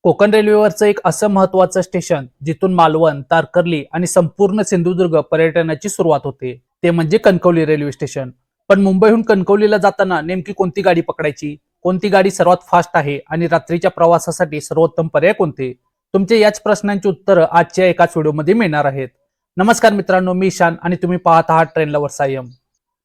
कोकण रेल्वेवरचं एक असं महत्वाचं स्टेशन जिथून मालवण, तारकर्ली आणि संपूर्ण सिंधुदुर्ग पर्यटनाची सुरुवात होते, ते म्हणजे कणकवली रेल्वे स्टेशन. पण मुंबईहून कणकवलीला जाताना नेमकी कोणती गाडी पकडायची, कोणती गाडी सर्वात फास्ट आहे आणि रात्रीच्या प्रवासासाठी सर्वोत्तम पर्याय कोणते? तुमच्या याच प्रश्नांची उत्तरं आजच्या एकाच व्हिडिओमध्ये मिळणार आहेत. नमस्कार मित्रांनो, मी ईशान आणि तुम्ही पाहत आहात ट्रेन लव्हर्स आय.एम.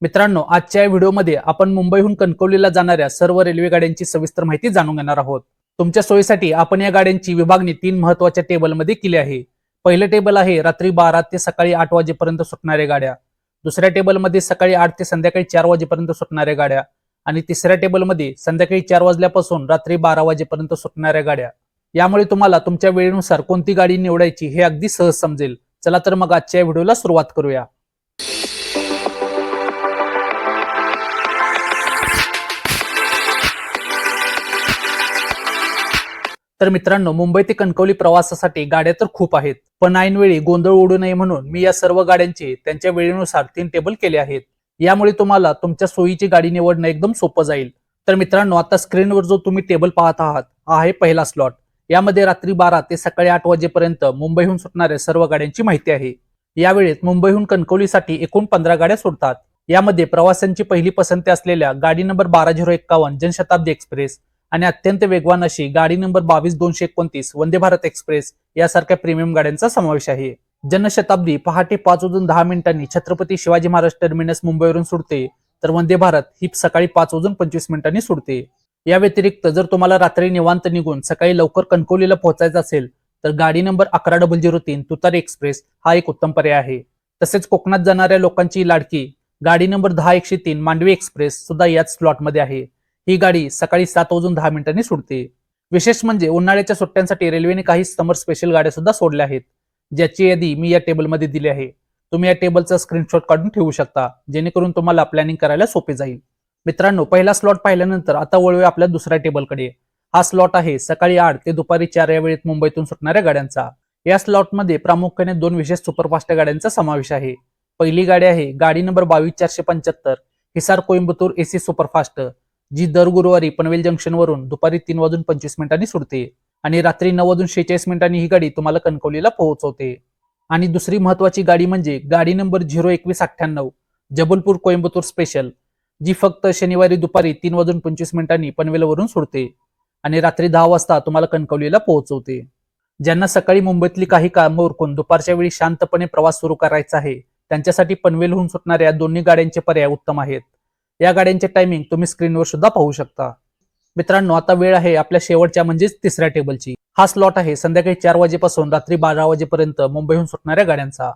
मित्रांनो, आजच्या या व्हिडिओमध्ये आपण मुंबईहून कणकवलीला जाणाऱ्या सर्व रेल्वे गाड्यांची सविस्तर माहिती जाणून घेणार आहोत. तुमच्या सोयीसाठी आपण या गाड्यांची विभागणी 3 महत्वाच्या टेबलमध्ये केली आहे. पहिलं टेबल आहे रात्री 12 ते सकाळी 8 वाजेपर्यंत सुटणाऱ्या गाड्या. दुसऱ्या टेबलमध्ये सकाळी 8 ते संध्याकाळी 4 वाजेपर्यंत सुटणाऱ्या गाड्या आणि तिसऱ्या टेबलमध्ये संध्याकाळी 4 वाजल्यापासून रात्री 12 वाजेपर्यंत सुटणाऱ्या गाड्या. यामुळे तुम्हाला तुमच्या वेळेनुसार कोणती गाडी निवडायची हे अगदी सहज समजेल. चला तर मग आजच्या व्हिडिओला सुरुवात करूया. तर मित्रांनो, मुंबई ते कणकवली प्रवासासाठी गाड्या तर खूप आहेत, पण ऐनवेळी गोंधळ उडू नये म्हणून मी या सर्व गाड्यांचे त्यांच्या वेळेनुसार 3 टेबल केले आहेत. यामुळे तुम्हाला तुमच्या सोयीची गाडी निवडणं एकदम सोपं जाईल. तर मित्रांनो, आता स्क्रीनवर जो तुम्ही टेबल पाहत आहात हा आहे पहिला स्लॉट. यामध्ये रात्री 12 ते सकाळी 8 वाजेपर्यंत मुंबईहून सुटणाऱ्या सर्व गाड्यांची माहिती आहे. यावेळेत मुंबईहून कणकवलीसाठी एकूण 15 गाड्या सुटतात. यामध्ये प्रवाशांची पहिली पसंती असलेल्या गाडी नंबर 12051 जनशताब्दी एक्सप्रेस आणि अत्यंत वेगवान अशी गाडी नंबर 22229 वंदे भारत एक्सप्रेस यासारख्या प्रीमियम गाड्यांचा समावेश आहे. जनशताब्दी पहाटे 5:10 छत्रपती शिवाजी महाराज टर्मिनस मुंबईवरून सुटते, तर वंदे भारत ही सकाळी 5:25 सुटते. या व्यतिरिक्त जर तुम्हाला रात्री निवांत निघून सकाळी लवकर कणकवलीला पोहोचायचं असेल तर गाडी नंबर 11003 तुतारी एक्सप्रेस हा एक उत्तम पर्याय आहे. तसेच कोकणात जाणाऱ्या लोकांची लाडकी गाडी नंबर 10103 मांडवी एक्सप्रेस सुद्धा याच स्लॉटमध्ये आहे. ही गाडी सकाळी 7:10 सुटते. विशेष म्हणजे उन्हाळ्याच्या सुट्ट्यांसाठी रेल्वेने काही समर स्पेशल गाड्या सुद्धा सोडल्या आहेत, ज्याची यादी मी या टेबलमध्ये दिली आहे. तुम्ही या टेबलचा स्क्रीनशॉट काढून ठेवू शकता, जेणेकरून तुम्हाला प्लॅनिंग करायला सोपे जाईल. मित्रांनो, पहिला स्लॉट पाहिल्यानंतर आता वळूया आपल्या दुसऱ्या टेबलकडे. हा स्लॉट आहे सकाळी 8 ते दुपारी 4 या वेळेत मुंबईतून सुटणाऱ्या गाड्यांचा. या स्लॉटमध्ये प्रामुख्याने 2 विशेष सुपरफास्ट गाड्यांचा समावेश आहे. पहिली गाडी आहे गाडी number 22475 Hisar Coimbatore AC superfast, जी दर गुरुवारी पनवेल जंक्शन वरून दुपारी 3:25 सुटते आणि रात्री 9:46 ही गाडी तुम्हाला कणकवलीला पोहोचवते. आणि दुसरी महत्वाची गाडी म्हणजे गाडी नंबर 02198 जबलपूर कोइंबतूर स्पेशल, जी फक्त शनिवारी दुपारी 3:25 पनवेलवरून सुटते आणि रात्री 10 वाजता तुम्हाला कणकवलीला पोहोचवते. ज्यांना सकाळी मुंबईतली काही कामं उरकून दुपारच्या वेळी शांतपणे प्रवास सुरू करायचा आहे, त्यांच्यासाठी पनवेलहून सुटणाऱ्या दोन्ही गाड्यांचे पर्याय उत्तम आहेत. या गाड्यांचे टायमिंग तुम्ही स्क्रीनवर सुद्धा पाहू शकता. मित्रांनो, आता वेळ आहे आपल्या शेवटच्या म्हणजेच तिसऱ्या टेबलची. हा स्लॉट आहे संध्याकाळी 4 वाजेपासून रात्री 12 वाजेपर्यंत मुंबईहून सुटणाऱ्या गाड्यांचा.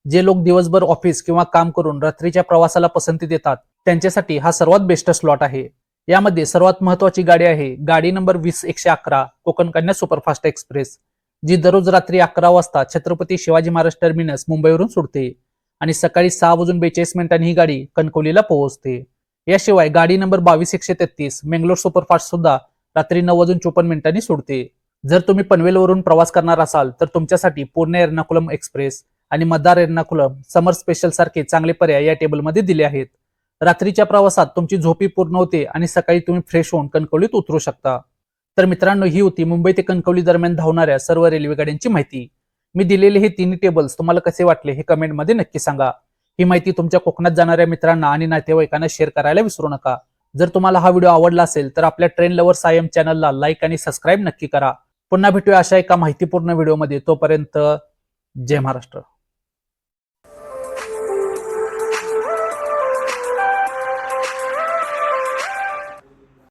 जे लोक दिवसभर ऑफिस किंवा काम करून रात्रीच्या प्रवासाला पसंती देतात, त्यांच्यासाठी हा सर्वात बेस्ट स्लॉट आहे. यामध्ये सर्वात महत्वाची गाडी आहे गाडी number 20111 Konkan Kanya superfast express, जी दररोज रात्री 11 वाजता छत्रपती शिवाजी महाराज टर्मिनस मुंबईवरून सुटते आणि सकाळी 6:42 ही गाडी कणकवलीला पोहोचते. याशिवाय गाडी नंबर 22133 मेंगलोर सुपरफास्ट सुद्धा रात्री 9:54 सुटते. जर तुम्ही पनवेलवरून प्रवास करणार असाल तर तुमच्यासाठी पुणे एर्नाकुलम एक्सप्रेस आणि मदार एर्नाकुलम समर स्पेशल सारखे चांगले पर्याय या टेबलमध्ये दिले आहेत. रात्रीच्या प्रवासात तुमची झोपी पूर्ण होते आणि सकाळी तुम्ही फ्रेश होऊन कणकवलीत उतरू शकता. तर मित्रांनो, ही होती मुंबई ते कणकवली दरम्यान धावणाऱ्या सर्व रेल्वे गाड्यांची माहिती. मी दिलेले हे तिन्ही टेबल्स तुम्हाला कसे वाटले हे कमेंटमध्ये नक्की सांगा. ही माहिती तुमच्या कोकणात जाणाऱ्या मित्रांना आणि नातेवाईकांना शेअर करायला विसरू नका. जर तुम्हाला हा व्हिडिओ आवडला असेल तर आपल्या ट्रेन लव्हर्स आय.एम. चॅनलला लाईक आणि सबस्क्राईब नक्की करा. पुन्हा भेटूया अशा एका माहितीपूर्ण व्हिडिओमध्ये. तोपर्यंत जय महाराष्ट्र.